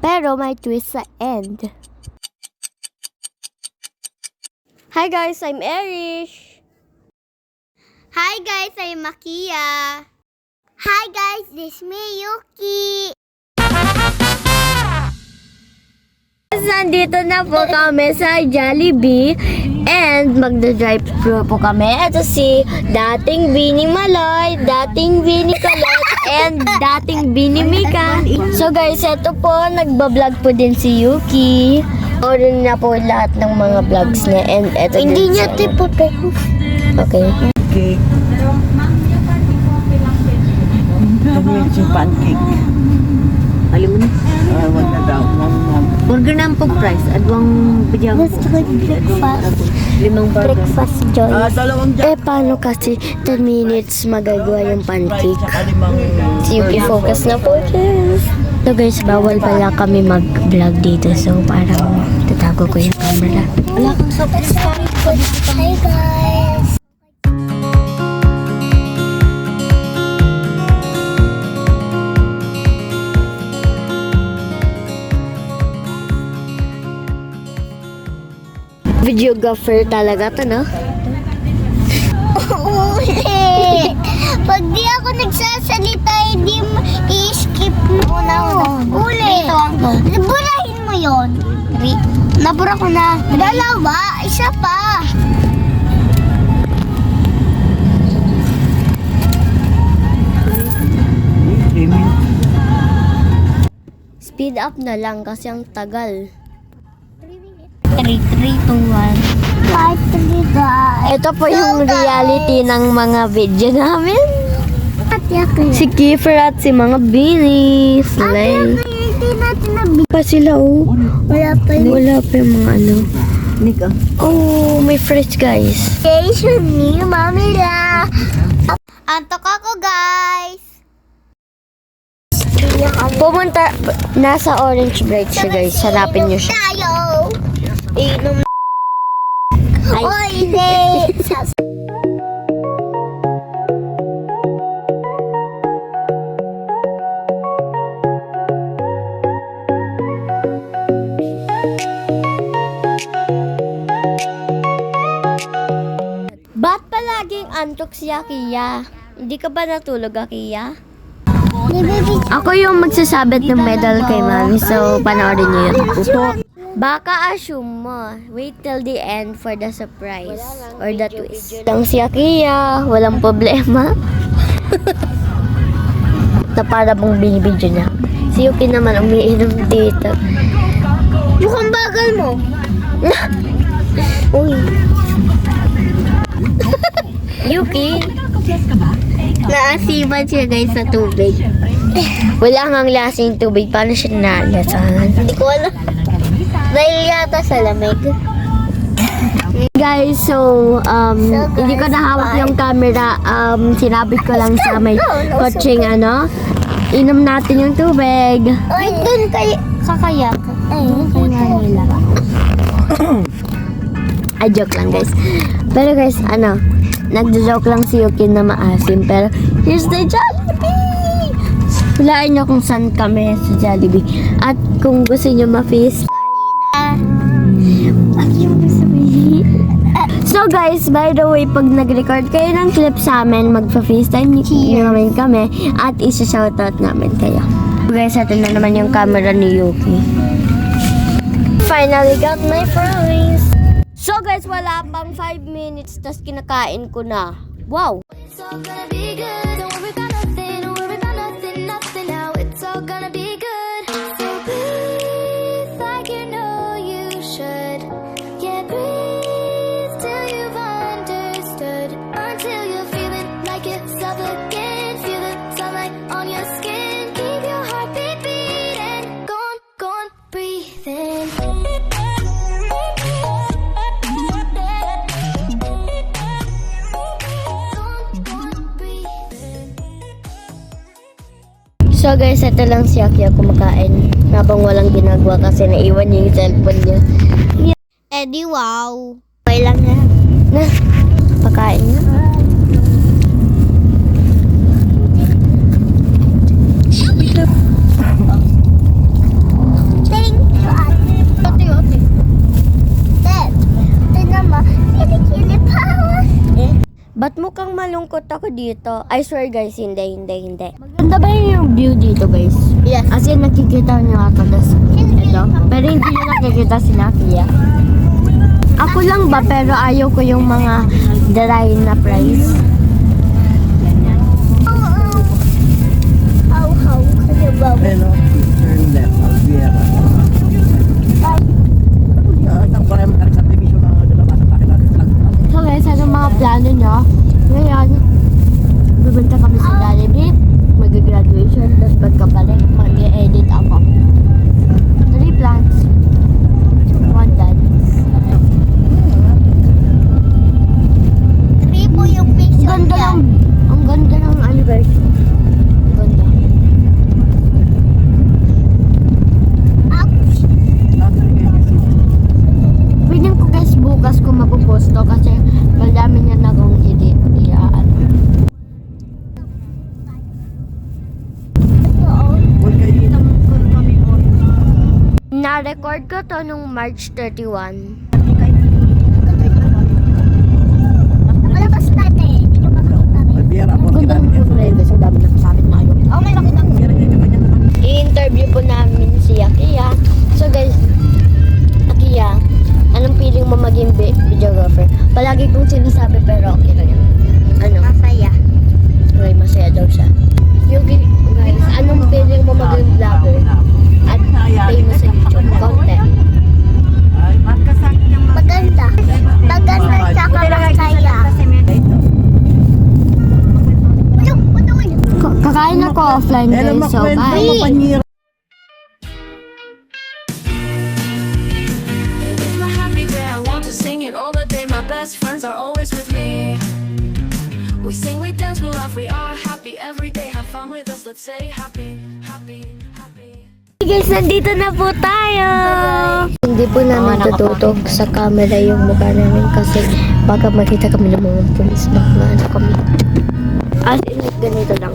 Pero may twist sa end. Hi guys, I'm Erish. Hi guys, I'm Makia. Hi guys, this is me, Yuki. Nandito na po kami sa Jollibee and magda-drive thru po kami. Ito si dating Bini Maloy, dating Bini Kalot, and dating Bini Mika. So guys, ito po, nagbablog po din si Yuki. Orin na po lahat ng mga vlogs niya and ito Hindi din niya sa- tipo Okay. Cake. Ito yung pancake. Alam mo na? Wag na daw. Burger na ang price. Adwang bidyang po. Gusto ko breakfast. 5 burger. Breakfast joy. Dalawang Paano kasi 10 minutes magagawa yung pancake? limang Si Yuki focus na po. So guys, bawal pala kami mag-vlog dito. So parang tatago ko yung camera. Wala kang Hi guys. Videographer talaga to, no? Uli! Pag di ako nagsasalita, hindi mo i-skip mo na. Uli! Burahin mo yon. Nabura ko na. Dalawa, isa pa. Speed up na lang kasi ang tagal. 3, 2, 1. Party guys. Ito po yung reality ng mga video namin. Si Kiefer at si mga Bini. Slay. Hindi natin na Pa sila, oh. wala pa yung Wala pa yung mga ano. Nika. Oh, may fresh guys. station ni Mami La. Antok ako guys. Pumunta, nasa Orange Bright siya guys. Harapin niyo siya. Tayo. Inom. Ay. Oy, hindi. Ba't palaging antok si Akiya? Hindi ka ba natulog, Akiya? Ako yung magsasabit ng medal kay Mami, so panoorin niyo yun. Upo. Baka assume mo, wait till the end for the surprise or the twist. Lang si Akiya, walang problema. Na para bang binibidyo niya. Si Yuki naman umiinom dito. Mukhang bagal mo. Uy. Yuki, Naasiman siya guys sa tubig. wala ngang lasing tubig. Paano siya nalasahan? Hindi ko alam. Dahil yata sa lamig. Guys, so, hindi ko nahawak yung camera. Sinabit ko lang sa may coaching, inom natin yung tubig. Ay, doon kay kakayak. Ay, kay Manila. Ay, joke lang, guys. Pero guys, nagjo-joke lang si Yuki na maasim. Pero, here's the Jollibee! Hulaan nyo kung saan kami sa Jollibee. At kung gusto nyo ma-feast, so guys, by the way, pag nag-record kayo ng clip sa amin, magpa-FaceTime nyo namin kami at isa-shoutout namin kayo. Guys, ito na naman yung camera ni Yuki. Finally got my fries! So guys, wala pang 5 minutes, tas kinakain ko na. Wow! It's all gonna be good. Don't worry about nothing. Don't worry about nothing. Nothing now. It's all gonna be good. So breathe like you know you should. Yeah, breathe till you've understood. Until you're feeling like yourself again. Feel the sunlight on your skin. Keep your heartbeat beating. Go on, breathe in. So guys, ito lang si Akiya kumakain habang walang ginagawa kasi naiwan niya yung cellphone niya. Eddie, wow. Okay lang na. Na, pakain na. Nalulungkot ako dito. I swear guys, hindi. Maganda ba yung view dito guys? Yes. As in, nakikita niyo ako ito. Pero hindi niyo nakikita si Nakia. Ako lang ba, pero ayaw ko yung mga dry na price. How kasi ba? Pero, turn left, Alviera. Ang parang makarik sa television na lalabas sa akin natin. So guys, ano mga plano niyo? Ngayon, bibenta kami sa Jollibee, mag-graduation, tapos pagkabalik, mag-edit ako. 3 plans. 1 dance. 3 po yung picture niya. Ang ganda ng anniversary. Ang ganda. Ouch. Piling ko guys, bukas ko mapupost to kasi madami niya na akong edit. Huwag kayo Na-record ko to nung March 31. Nakalabas natin. Dito pa makita rin. Alviera, Ang ganda ng food guys, ang dami nakasabit na kayo. Oh, may nakita ko. I-interview po namin si Akia. So guys, Akia, anong feeling mo maging videographer? Palagi kong sinasabi pero okay lang yan. Ano? Masaya. Okay, masaya daw siya. Yung guys, anong feeling mo maging vlogger? At famous sa YouTube? Content. Maganda. Maganda tsaka masaya. Kakain ako offline guys, so bye! It's my happy day, I want to sing it all the day. My best friends are always with me. We sing, we dance, we laugh, we are happy every day. Have fun with us, let's say happy, happy, happy. Hey guys, nandito na po tayo! Hindi po namin tututok sa camera yung mukha namin kasi baka makita kami ng mga police, baka maano kami. As in, ganito lang.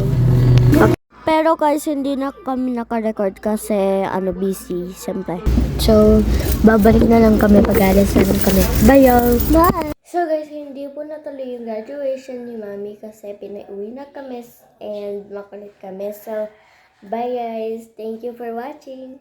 Pero guys, hindi na kami naka-record kasi busy, siyempre. So, babalik na lang kami pag alis na lang kami. Bye y'all! Bye! So guys, hindi po natuloy yung graduation ni Mami kasi pinauwi na kami and makulit kami. So, bye guys! Thank you for watching!